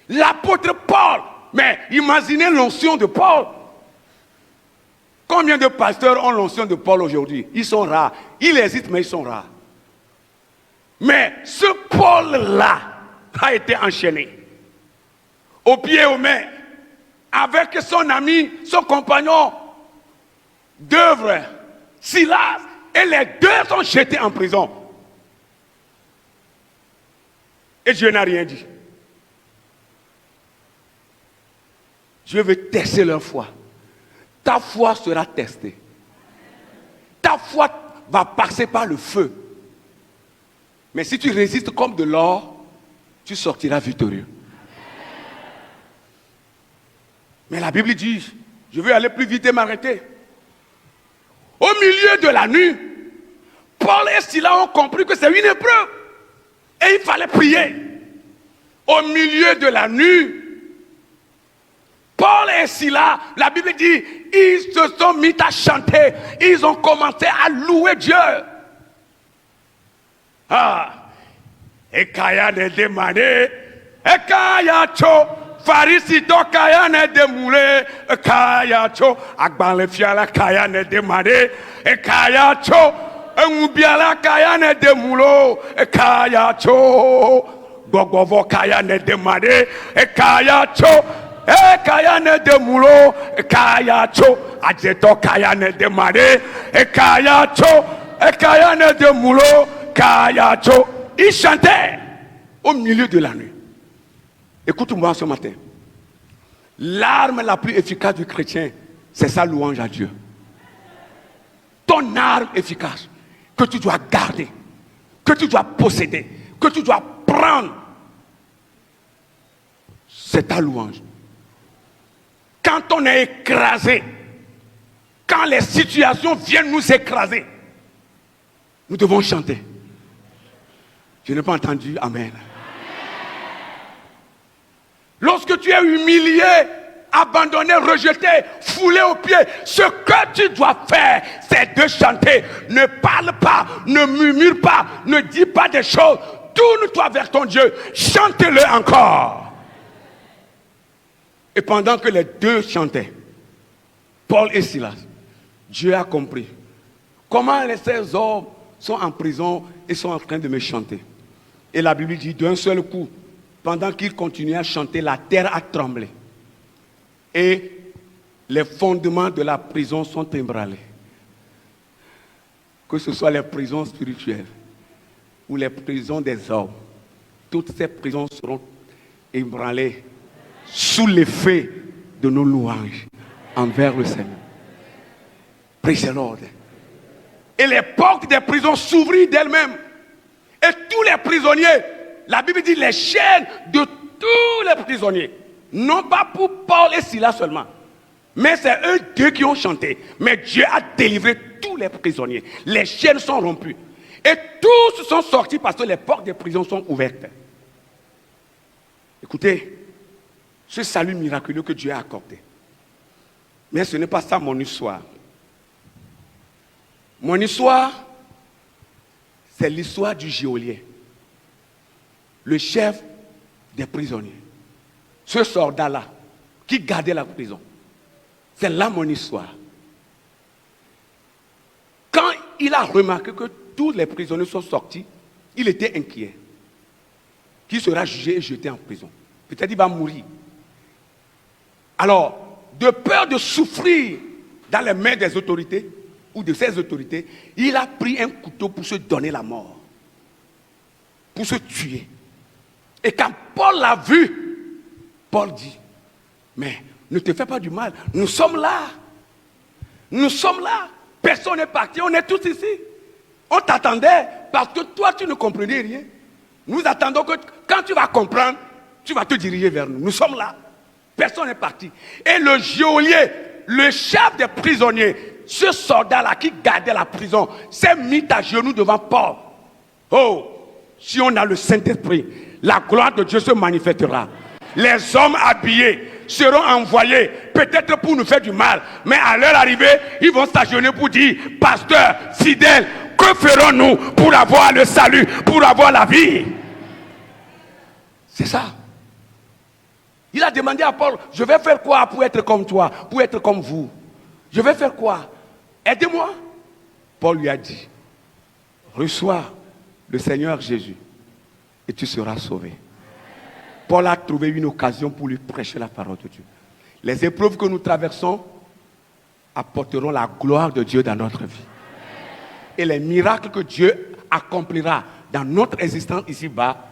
L'apôtre Paul, mais imaginez l'onction de Paul. Combien de pasteurs ont l'onction de Paul aujourd'hui? Ils sont rares. Ils existent, mais ils sont rares. Mais ce Paul-là a été enchaîné. Au pied et aux mains. Avec son ami, son compagnon d'œuvre, Silas. Et les deux sont jetés en prison. Et Dieu n'a rien dit. Dieu veut tester leur foi. Ta foi sera testée. Ta foi va passer par le feu. Mais si tu résistes comme de l'or, tu sortiras victorieux. Mais la Bible dit, je vais aller plus vite et m'arrêter. Au milieu de la nuit, Paul et Silas ont compris que c'est une épreuve. Et il fallait prier. Au milieu de la nuit, Paul et Silas, la Bible dit, ils se sont mis à chanter. Ils ont commencé à louer Dieu. Ah, et Kaya ne demande, et Kaya cho, Farisito Kaya ne demoule, et Kaya cho, Akban le fiala Kaya ne demande, et Kaya cho, et Mubiala Kaya ne demoulo, et Kaya cho, Gogovo Kaya ne demande, et Kaya cho, et Kaya ne demoulo, et Kaya cho, Adjeto Kaya ne demande, et Kaya cho, et Kaya ne demoulo, Kaya cho. Il chantait au milieu de la nuit. Écoute-moi ce matin. L'arme la plus efficace du chrétien, c'est sa louange à Dieu. Ton arme efficace, que tu dois garder, que tu dois posséder, que tu dois prendre, c'est ta louange. Quand on est écrasé, quand les situations viennent nous écraser, nous devons chanter. Je n'ai pas entendu Amen. Lorsque tu es humilié, abandonné, rejeté, foulé aux pieds, ce que tu dois faire, c'est de chanter. Ne parle pas, ne murmure pas, ne dis pas des choses. tourne-toi vers ton Dieu, chante-le encore. Et pendant que les deux chantaient, Paul et Silas, Dieu a compris comment ces hommes sont en prison et sont en train de me chanter. Et la Bible dit, d'un seul coup, pendant qu'ils continuaient à chanter, la terre a tremblé. Et les fondements de la prison sont ébranlés. Que ce soit les prisons spirituelles ou les prisons des hommes, toutes ces prisons seront ébranlées sous l'effet de nos louanges envers le Seigneur. Praise the Lord. Et les portes des prisons s'ouvrirent d'elles-mêmes. Et tous les prisonniers, la Bible dit les chaînes de tous les prisonniers, non pas pour Paul et Silas seulement, mais c'est eux deux qui ont chanté. Mais Dieu a délivré tous les prisonniers. Les chaînes sont rompues. Et tous sont sortis parce que les portes des prisons sont ouvertes. Écoutez, ce salut miraculeux que Dieu a accordé. Mais ce n'est pas ça mon histoire. Mon histoire, c'est l'histoire du geôlier, le chef des prisonniers. Ce soldat-là qui gardait la prison. C'est là mon histoire. Quand il a remarqué que tous les prisonniers sont sortis, il était inquiet. Qui sera jugé et jeté en prison? Peut-être qu'il va mourir. Alors, de peur de souffrir dans les mains des autorités ou de ses autorités, il a pris un couteau pour se donner la mort, pour se tuer. Et quand Paul l'a vu, Paul dit, mais ne te fais pas du mal, nous sommes là. Nous sommes là. Personne n'est parti, on est tous ici. On t'attendait parce que toi tu ne comprenais rien. Nous attendons que quand tu vas comprendre, tu vas te diriger vers nous. Nous sommes là. Personne n'est parti. Et le geôlier, le chef des prisonniers, ce soldat-là qui gardait la prison, s'est mis à genoux devant Paul. Oh, si on a le Saint-Esprit, la gloire de Dieu se manifestera. Les hommes habillés seront envoyés, peut-être pour nous faire du mal, mais à leur arrivée, ils vont s'agenouiller pour dire, pasteur, fidèle, que ferons-nous pour avoir le salut, pour avoir la vie? C'est ça. Il a demandé à Paul, je vais faire quoi pour être comme toi, pour être comme vous? Je vais faire quoi? Aidez-moi. Paul lui a dit, reçois le Seigneur Jésus et tu seras sauvé. Paul a trouvé une occasion pour lui prêcher la parole de Dieu. Les épreuves que nous traversons apporteront la gloire de Dieu dans notre vie. Et les miracles que Dieu accomplira dans notre existence ici-bas,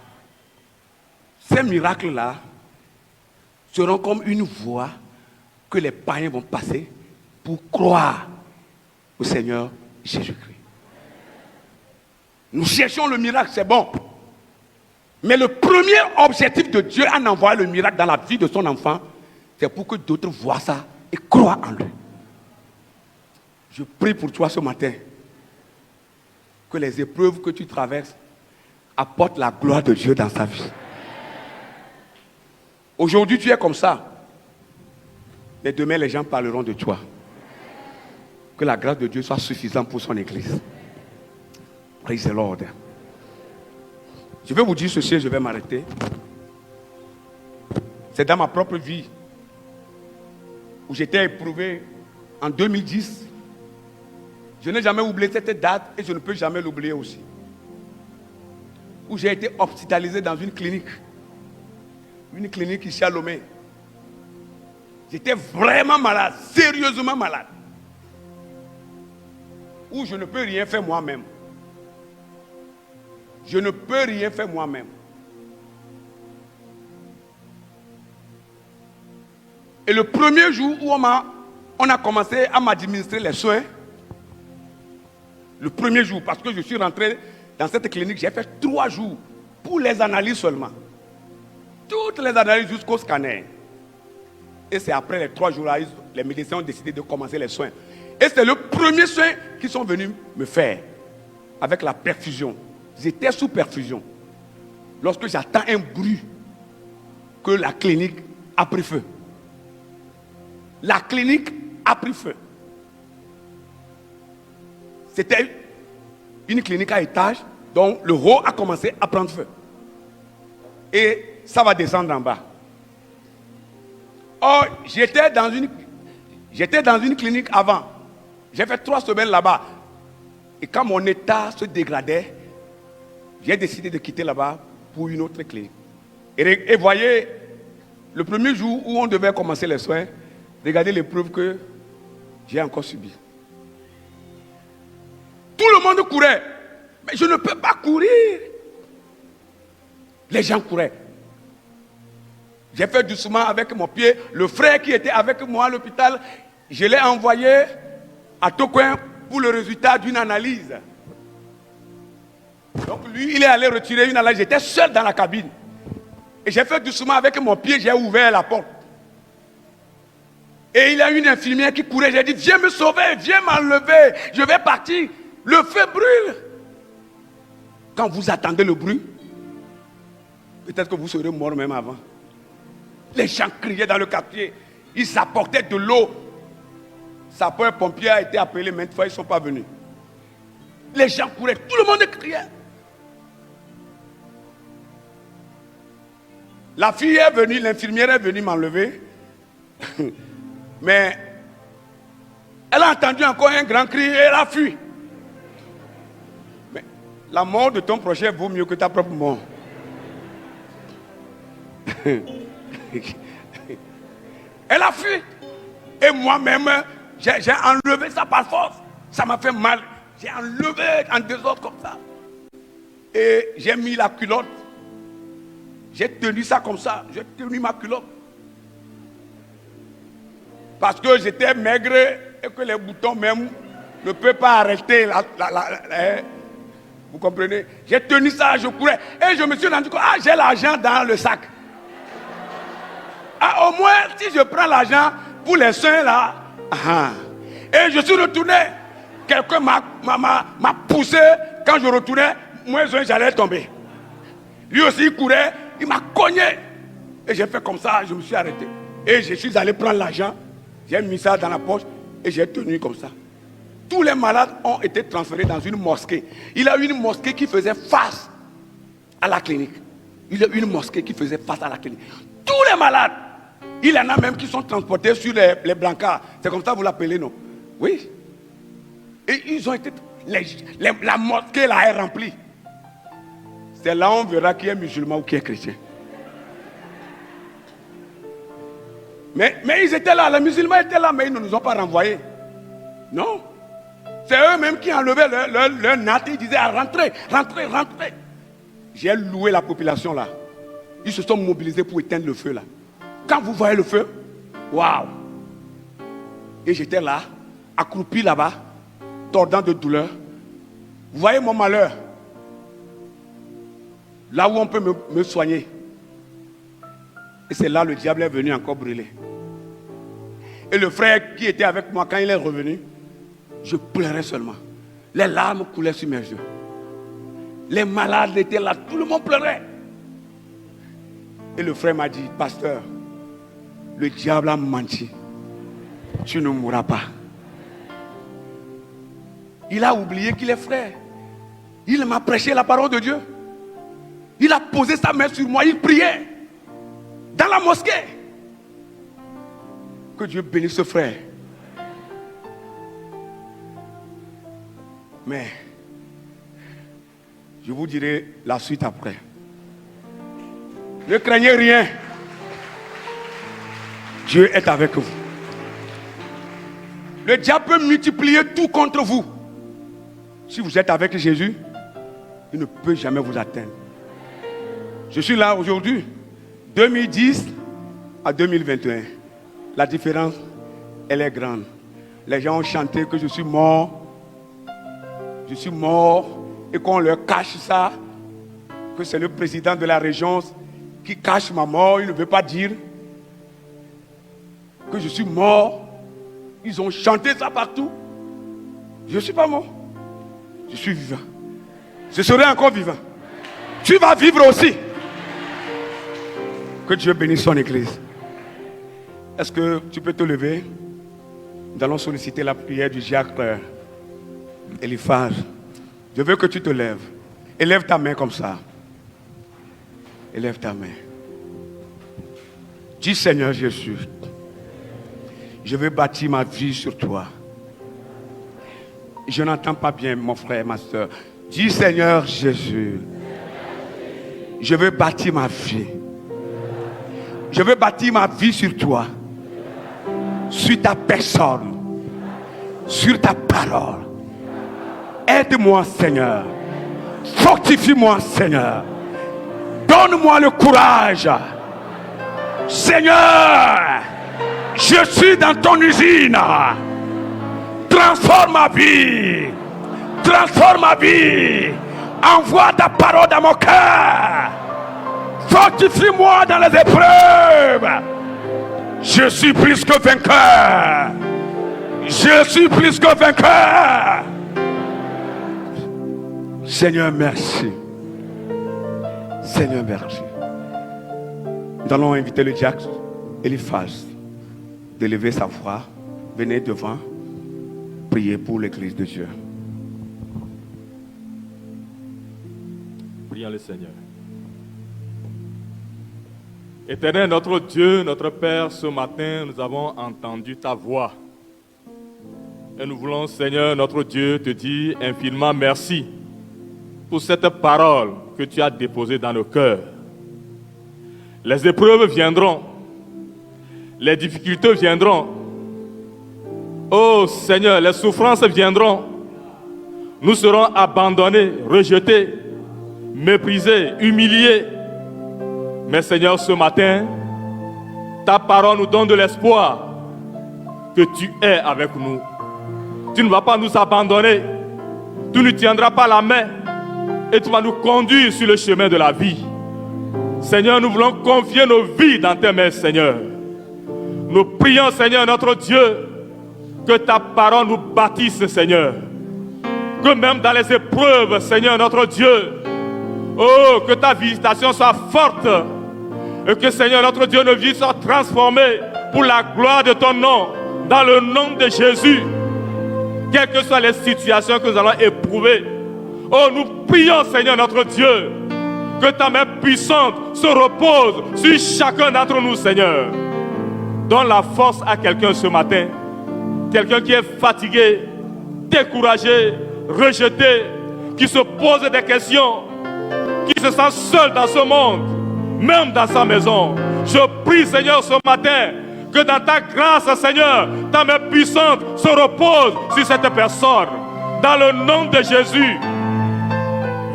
ces miracles-là seront comme une voie que les païens vont passer pour croire au Seigneur Jésus-Christ. Nous cherchons le miracle, c'est bon. Mais le premier objectif de Dieu en envoyant le miracle dans la vie de son enfant, c'est pour que d'autres voient ça et croient en lui. Je prie pour toi ce matin que les épreuves que tu traverses apportent la gloire de Dieu dans sa vie. Aujourd'hui, tu es comme ça. Mais demain, les gens parleront de toi. Que la grâce de Dieu soit suffisante pour son Église. Praise the Lord. Je vais vous dire ceci et je vais m'arrêter. C'est dans ma propre vie où j'étais éprouvé en 2010. Je n'ai jamais oublié cette date et je ne peux jamais l'oublier aussi. Où j'ai été hospitalisé dans une clinique. Une clinique ici à Lomé. J'étais vraiment malade, sérieusement malade. Où je ne peux rien faire moi-même. Je ne peux rien faire moi-même. Et le premier jour où on a commencé à m'administrer les soins, le premier jour, parce que je suis rentré dans cette clinique, j'ai fait 3 jours pour les analyses seulement. Toutes les analyses jusqu'au scanner. Et c'est après les 3 jours-là, les médecins ont décidé de commencer les soins. Et c'est le premier soin qu'ils sont venus me faire, avec la perfusion. J'étais sous perfusion. Lorsque j'entends un bruit, que la clinique a pris feu. La clinique a pris feu. C'était une clinique à étage, Donc le haut a commencé à prendre feu. Et ça va descendre en bas. Or, j'étais dans une clinique avant. J'ai fait 3 semaines là-bas. Et quand mon état se dégradait, j'ai décidé de quitter là-bas pour une autre clinique. Et voyez, le premier jour où on devait commencer les soins, regardez l'épreuve que j'ai encore subie. Tout le monde courait. Mais je ne peux pas courir. Les gens couraient. J'ai fait doucement avec mon pied. Le frère qui était avec moi à l'hôpital, je l'ai envoyé à Tocoin pour le résultat d'une analyse. Donc lui, il est allé retirer une analyse. J'étais seul dans la cabine. Et j'ai fait doucement avec mon pied, j'ai ouvert la porte. Et il y a une infirmière qui courait. J'ai dit, viens me sauver, viens m'enlever. Je vais partir. Le feu brûle. Quand vous attendez le bruit, peut-être que vous serez mort même avant. Les gens criaient dans le quartier. Ils apportaient de l'eau. Sapeur-pompier a été appelé maintes fois, ils ne sont pas venus. Les gens couraient, tout le monde criait. La fille est venue, l'infirmière est venue m'enlever. Mais elle a entendu encore un grand cri et elle a fui. Mais la mort de ton prochain vaut mieux que ta propre mort. Elle a fui. Et moi-même, j'ai enlevé ça par force. Ça m'a fait mal. J'ai enlevé en désordre comme ça. Et j'ai mis la culotte. J'ai tenu ça comme ça. J'ai tenu ma culotte. Parce que j'étais maigre et que les boutons même ne peuvent pas arrêter vous comprenez? J'ai tenu ça, je courais. Et je me suis rendu compte, j'ai l'argent dans le sac. Au moins, si je prends l'argent pour les soins là, et je suis retourné, quelqu'un m'a poussé. Quand je retournais, moi j'allais tomber. Lui aussi il courait, il m'a cogné. Et j'ai fait comme ça, je me suis arrêté. Et je suis allé prendre l'argent, j'ai mis ça dans la poche et j'ai tenu comme ça. Tous les malades ont été transférés dans une mosquée. Il y a une mosquée qui faisait face à la clinique. Il y a une mosquée qui faisait face à la clinique. Tous les malades. Il y en a même qui sont transportés sur les brancards. C'est comme ça que vous l'appelez, non? Oui. Et ils ont été... la mosquée là est remplie. C'est là où on verra qui est musulman ou qui est chrétien. Mais ils étaient là, les musulmans étaient là, mais ils ne nous ont pas renvoyés. Non. C'est eux-mêmes qui enlevaient leur natte et ils disaient, rentrez, rentrez, rentrez. J'ai loué la population là. Ils se sont mobilisés pour éteindre le feu là. Quand vous voyez le feu, waouh! Et j'étais là, accroupi là-bas, tordant de douleur. Vous voyez mon malheur? Là où on peut me soigner. Et c'est là le diable est venu encore brûler. Et le frère qui était avec moi, quand il est revenu, je pleurais seulement. Les larmes coulaient sur mes yeux. Les malades étaient là, tout le monde pleurait. Et le frère m'a dit, pasteur, le diable a menti. Tu ne mourras pas. Il a oublié qu'il est frère. Il m'a prêché la parole de Dieu. Il a posé sa main sur moi, il priait. Dans la mosquée. Que Dieu bénisse ce frère. Mais, je vous dirai la suite après. Ne craignez rien. Dieu est avec vous. Le diable peut multiplier tout contre vous. Si vous êtes avec Jésus, il ne peut jamais vous atteindre. Je suis là aujourd'hui, 2010 à 2021. La différence, elle est grande. Les gens ont chanté que je suis mort. Je suis mort. Et qu'on leur cache ça, que c'est le président de la région qui cache ma mort. Il ne veut pas dire que je suis mort. Ils ont chanté ça partout. Je ne suis pas mort. Je suis vivant. Je serai encore vivant. Tu vas vivre aussi. Que Dieu bénisse son église. Est-ce que tu peux te lever? Nous allons solliciter la prière du diacre Eliphaz. Je veux que tu te lèves. Élève ta main comme ça. Élève ta main. Dis Seigneur Jésus, je veux bâtir ma vie sur toi. Je n'entends pas bien mon frère, ma soeur. Dis Seigneur Jésus, je veux bâtir ma vie. Je veux bâtir ma vie sur toi. Sur ta personne. Sur ta parole. Aide-moi Seigneur. Fortifie-moi Seigneur. Donne-moi le courage. Seigneur, je suis dans ton usine. Transforme ma vie. Transforme ma vie. Envoie ta parole dans mon cœur. Fortifie-moi dans les épreuves. Je suis plus que vainqueur. Je suis plus que vainqueur. Seigneur, merci. Seigneur, merci. Nous allons inviter le diacre Eliphaz de lever sa voix. Venez devant. Priez pour l'église de Dieu. Prions le Seigneur. Éternel, notre Dieu, notre Père, ce matin, nous avons entendu ta voix. Et nous voulons, Seigneur, notre Dieu, te dire infiniment merci pour cette parole que tu as déposée dans nos cœurs. Les épreuves viendront. Les difficultés viendront. Oh Seigneur, les souffrances viendront. Nous serons abandonnés, rejetés, méprisés, humiliés. Mais Seigneur, ce matin, ta parole nous donne de l'espoir que tu es avec nous. Tu ne vas pas nous abandonner. Tu ne tiendras pas la main et tu vas nous conduire sur le chemin de la vie. Seigneur, nous voulons confier nos vies dans tes mains, Seigneur. Nous prions, Seigneur, notre Dieu, que ta parole nous bâtisse, Seigneur. Que même dans les épreuves, Seigneur, notre Dieu, oh, que ta visitation soit forte. Et que, Seigneur, notre Dieu, nos vies soient transformées pour la gloire de ton nom, dans le nom de Jésus. Quelles que soient les situations que nous allons éprouver, oh, nous prions, Seigneur, notre Dieu, que ta main puissante se repose sur chacun d'entre nous, Seigneur. Donne la force à quelqu'un ce matin, quelqu'un qui est fatigué, découragé, rejeté, qui se pose des questions, qui se sent seul dans ce monde, même dans sa maison. Je prie, Seigneur, ce matin, que dans ta grâce, Seigneur, ta main puissante se repose sur cette personne. Dans le nom de Jésus,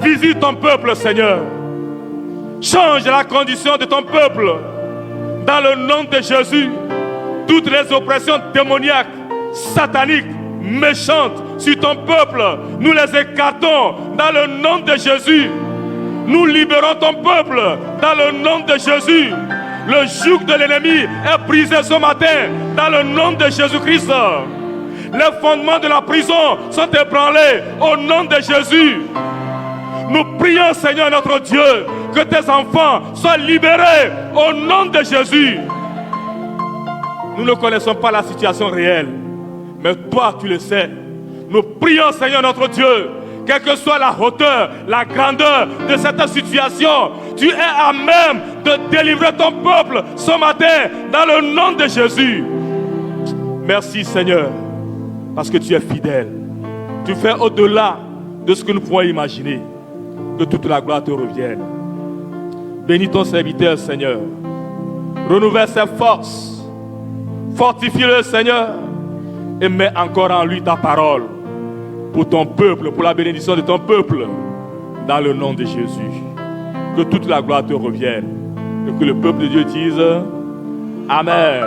visite ton peuple, Seigneur. Change la condition de ton peuple. Dans le nom de Jésus, toutes les oppressions démoniaques, sataniques, méchantes sur ton peuple, nous les écartons dans le nom de Jésus. Nous libérons ton peuple dans le nom de Jésus. Le joug de l'ennemi est brisé ce matin dans le nom de Jésus-Christ. Les fondements de la prison sont ébranlés au nom de Jésus. Nous prions, Seigneur notre Dieu, que tes enfants soient libérés au nom de Jésus. Nous ne connaissons pas la situation réelle, mais toi tu le sais. Nous prions, Seigneur notre Dieu, quelle que soit la hauteur, la grandeur de cette situation, tu es à même de délivrer ton peuple ce matin dans le nom de Jésus. Merci Seigneur, parce que tu es fidèle. Tu fais au-delà de ce que nous pouvons imaginer. Que toute la gloire te revienne. Bénis ton serviteur, Seigneur. Renouvelle ses forces. Fortifie-le, Seigneur. Et mets encore en lui ta parole. Pour ton peuple, pour la bénédiction de ton peuple. Dans le nom de Jésus. Que toute la gloire te revienne. Et que le peuple de Dieu dise Amen.